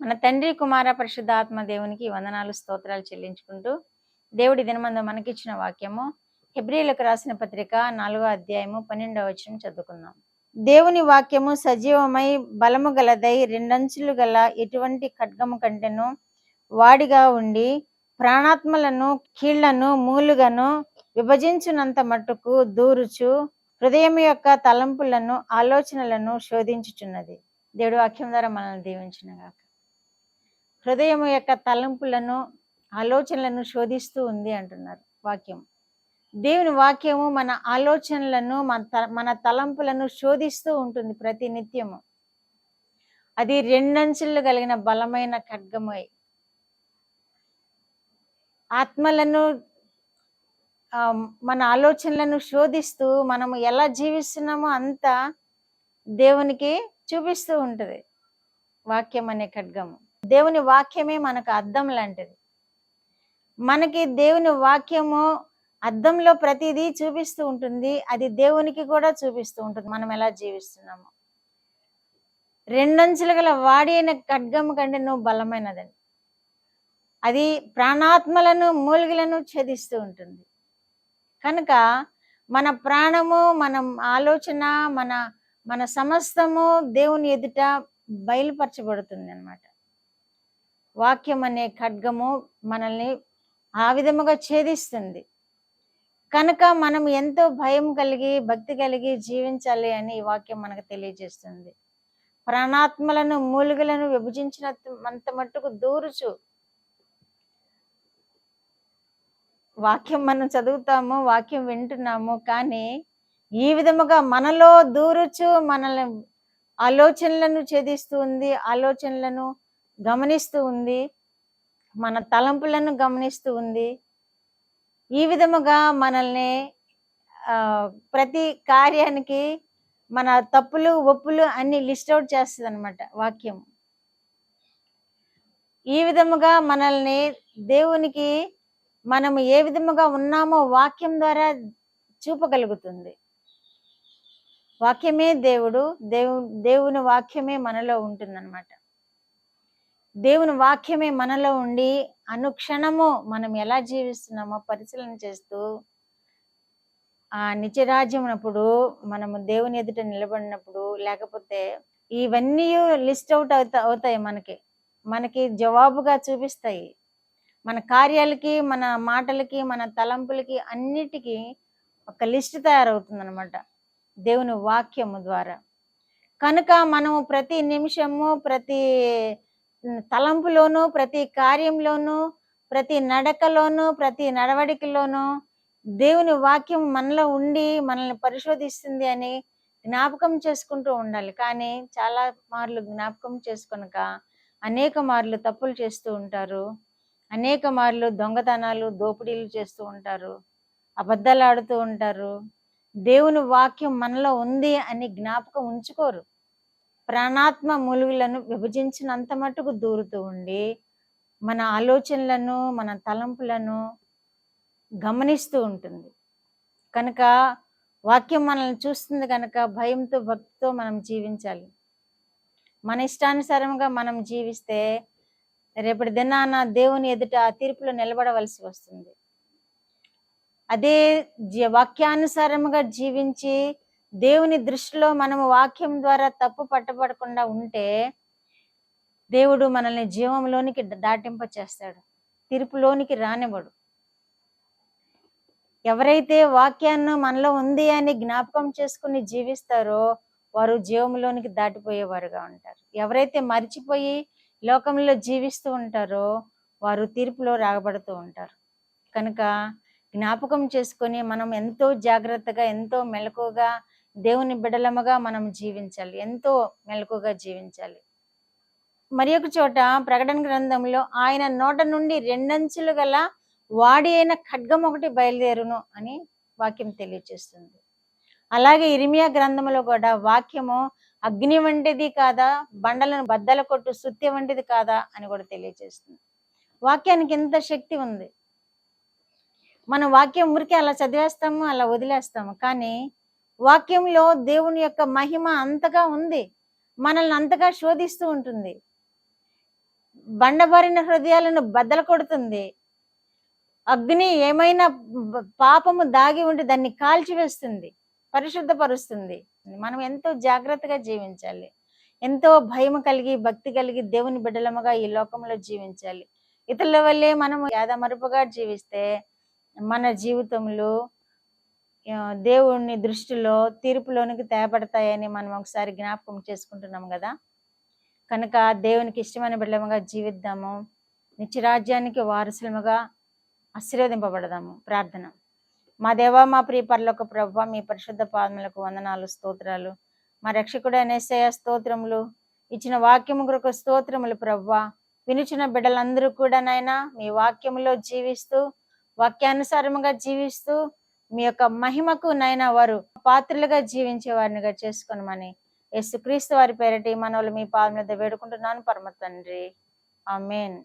మన తండ్రి కుమార పరిశుద్ధాత్మ దేవునికి వందనాలు స్తోత్రాలు చెల్లించుకుంటూ దేవుడి దినమందు మనకిచ్చిన వాక్యము హెబ్రీలకు రాసిన పత్రిక 4వ అధ్యాయము 12వ వచనం చదువుకుందాం. దేవుని వాక్యము సజీవమై బలము గలదై రెండంచులు గల ఎటువంటి ఖడ్గము కంటెను వాడిగా ఉండి ప్రాణాత్మలను కీళ్లను మూలుగను విభజించునంత మట్టుకు దూరుచు హృదయం యొక్క తలంపులను ఆలోచనలను శోధించుచున్నది. దేవుడి వాక్యం ద్వారా మనల్ని దీవించునుగాక. హృదయం యొక్క తలంపులను ఆలోచనలను శోధిస్తూ ఉంది అంటున్నారు వాక్యం. దేవుని వాక్యము మన ఆలోచనలను మన తలంపులను శోధిస్తూ ఉంటుంది ప్రతి నిత్యము. అది రెండంచులు కలిగిన బలమైన ఖడ్గమై ఆత్మలను మన ఆలోచనలను శోధిస్తూ మనము ఎలా జీవిస్తున్నామో అంతా దేవునికి చూపిస్తూ ఉంటుంది వాక్యం అనే ఖడ్గము. దేవుని వాక్యమే మనకు అద్దం లాంటిది. మనకి దేవుని వాక్యము అద్దంలో ప్రతిదీ చూపిస్తూ ఉంటుంది. అది దేవునికి కూడా చూపిస్తూ ఉంటుంది మనం ఎలా జీవిస్తున్నామో. రెండంచులు గల వాడి అయిన ఖడ్గము కంటే నువ్వు బలమైనదండి. అది ప్రాణాత్మలను మూలికలను ఛేదిస్తూ ఉంటుంది. కనుక మన ప్రాణము, మన ఆలోచన, మన సమస్తము దేవుని ఎదుట బయలుపరచబడుతుంది అన్నమాట. వాక్యం అనే ఖడ్గము మనల్ని ఆ విధముగా ఛేదిస్తుంది. కనుక మనం ఎంతో భయం కలిగి భక్తి కలిగి జీవించాలి అని ఈ వాక్యం మనకు తెలియజేస్తుంది. ప్రాణాత్మలను మూలికలను విభజించినంత మట్టుకు దూరుచు. వాక్యం మనం చదువుతాము, వాక్యం వింటున్నాము, కానీ ఈ విధముగా మనలో దూరుచు మనల్ని ఆలోచనలను ఛేదిస్తూ ఉంది, ఆలోచనలను గమనిస్తూ ఉంది, మన తలంపులను గమనిస్తూ ఉంది. ఈ విధముగా మనల్ని ప్రతి కార్యానికి మన తప్పులు ఒప్పులు అన్ని లిస్ట్ అవుట్ చేస్తుంది అన్నమాట వాక్యం. ఈ విధముగా మనల్ని దేవునికి మనము ఏ విధముగా ఉన్నామో వాక్యం ద్వారా చూపగలుగుతుంది. వాక్యమే దేవుని వాక్యమే మనలో ఉంటుందన్నమాట. దేవుని వాక్యమే మనలో ఉండి అనుక్షణము మనం ఎలా జీవిస్తున్నామో పరిశీలన చేస్తూ ఆ నిత్యరాజ్యమునప్పుడు మనము దేవుని ఎదుట నిలబడినప్పుడు, లేకపోతే ఇవన్నీ లిస్ట్ అవుట్ అవుతాయి. మనకి జవాబుగా చూపిస్తాయి. మన కార్యాలకి, మన మాటలకి, మన తలంపులకి అన్నిటికీ ఒక లిస్ట్ తయారవుతుంది అన్నమాట దేవుని వాక్యము ద్వారా. కనుక మనము ప్రతి నిమిషము, ప్రతి తలంపులోను, ప్రతి కార్యంలోను, ప్రతి నడకలోను, ప్రతి నడవడికలోను దేవుని వాక్యం మనలో ఉండి మనల్ని పరిశోధిస్తుంది అని జ్ఞాపకం చేసుకుంటూ ఉండాలి. కానీ చాలా మార్లు జ్ఞాపకం చేసుకొనక అనేక మార్లు తప్పులు చేస్తూ ఉంటారు, అనేక మార్లు దొంగతనాలు, దోపిడీలు చేస్తూ ఉంటారు, అబద్ధాలు ఆడుతూ ఉంటారు. దేవుని వాక్యం మనలో ఉంది అని జ్ఞాపకం ఉంచుకోరు. ప్రాణాత్మ మూలుగులను విభజించినంత మట్టుకు దూరుతూ ఉండి మన ఆలోచనలను, మన తలంపులను గమనిస్తూ ఉంటుంది. కనుక వాక్యం మనల్ని చూస్తుంది కనుక భయంతో భక్తితో మనం జీవించాలి. మన ఇష్టానుసారంగా మనం జీవిస్తే రేపటి దినాన దేవుని ఎదుట తీర్పులో నిలబడవలసి వస్తుంది. అదే వాక్యానుసారముగా జీవించి దేవుని దృష్టిలో మనము వాక్యం ద్వారా తప్పు పట్టబడకుండా ఉంటే దేవుడు మనల్ని జీవంలోనికి దాటింప చేస్తాడు, తీర్పులోనికి రానివ్వడు. ఎవరైతే వాక్యాన్ని మనలో ఉంది అని జ్ఞాపకం చేసుకుని జీవిస్తారో వారు జీవంలోనికి దాటిపోయేవారుగా ఉంటారు. ఎవరైతే మరిచిపోయి లోకంలో జీవిస్తూ ఉంటారో వారు తీర్పులో రాగబడుతూ ఉంటారు. కనుక జ్ఞాపకం చేసుకొని మనం ఎంతో జాగ్రత్తగా, ఎంతో మెలకుగా దేవుని బిడలముగా మనం జీవించాలి, ఎంతో మెలకుగా జీవించాలి. మరి ఒక చోట ప్రకటన గ్రంథంలో ఆయన నోట నుండి రెండంచులు గల వాడి అయిన ఖడ్గం ఒకటి బయలుదేరును అని వాక్యం తెలియజేస్తుంది. అలాగే ఇర్మియా గ్రంథంలో కూడా వాక్యము అగ్ని వంటిది కాదా, బండలను బద్దల కొట్టు సుత్తి వంటిది కాదా అని కూడా తెలియజేస్తుంది. వాక్యానికి ఎంత శక్తి ఉంది. మనం వాక్యం ఊరికే అలా చదివేస్తాము, అలా వదిలేస్తాము. కానీ వాక్యంలో దేవుని యొక్క మహిమ అంతగా ఉంది, మనల్ని అంతగా శోధిస్తూ ఉంటుంది. బండబారిన హృదయాలను బద్దలు కొడుతుంది. అగ్ని ఏమైనా పాపము దాగి ఉంటే దాన్ని కాల్చివేస్తుంది, పరిశుద్ధపరుస్తుంది. మనం ఎంతో జాగ్రత్తగా జీవించాలి, ఎంతో భయం కలిగి భక్తి కలిగి దేవుని బిడ్డలముగా ఈ లోకంలో జీవించాలి. ఇతరుల వల్లే మనం యాదమరుపుగా జీవిస్తే మన జీవితంలో దేవుని దృష్టిలో తీర్పులోనికి తేపడతాయని మనం ఒకసారి జ్ఞాపకం చేసుకుంటున్నాం కదా. కనుక దేవునికి ఇష్టమైన బిడ్డలముగా జీవిద్దాము, నిత్యరాజ్యానికి వారసులముగా ఆశీర్వదింపబడదాము. ప్రార్థన. మా దేవా, మా ప్రియ పరలోక ప్రభువా, మీ పరిశుద్ధ పాదములకు వందనాలు, స్తోత్రాలు. మా రక్షకుడైన యేసయ్య స్తోత్రములు. ఇచ్చిన వాక్యము కొరకు స్తోత్రములు ప్రభువా. వినుచున్న బిడ్డలందరూ కూడా నాయనా మీ వాక్యములో జీవిస్తూ, వాక్యానుసారముగా జీవిస్తూ మీ యొక్క మహిమకు నాయనా వారు పాత్రలుగా జీవించే వారినిగా చేసుకోనమని యేసుక్రీస్తు వారి పేరటి మనవులు మీ పాదం మీద వేడుకుంటున్నాను పరమ తండ్రి. ఆమేన్.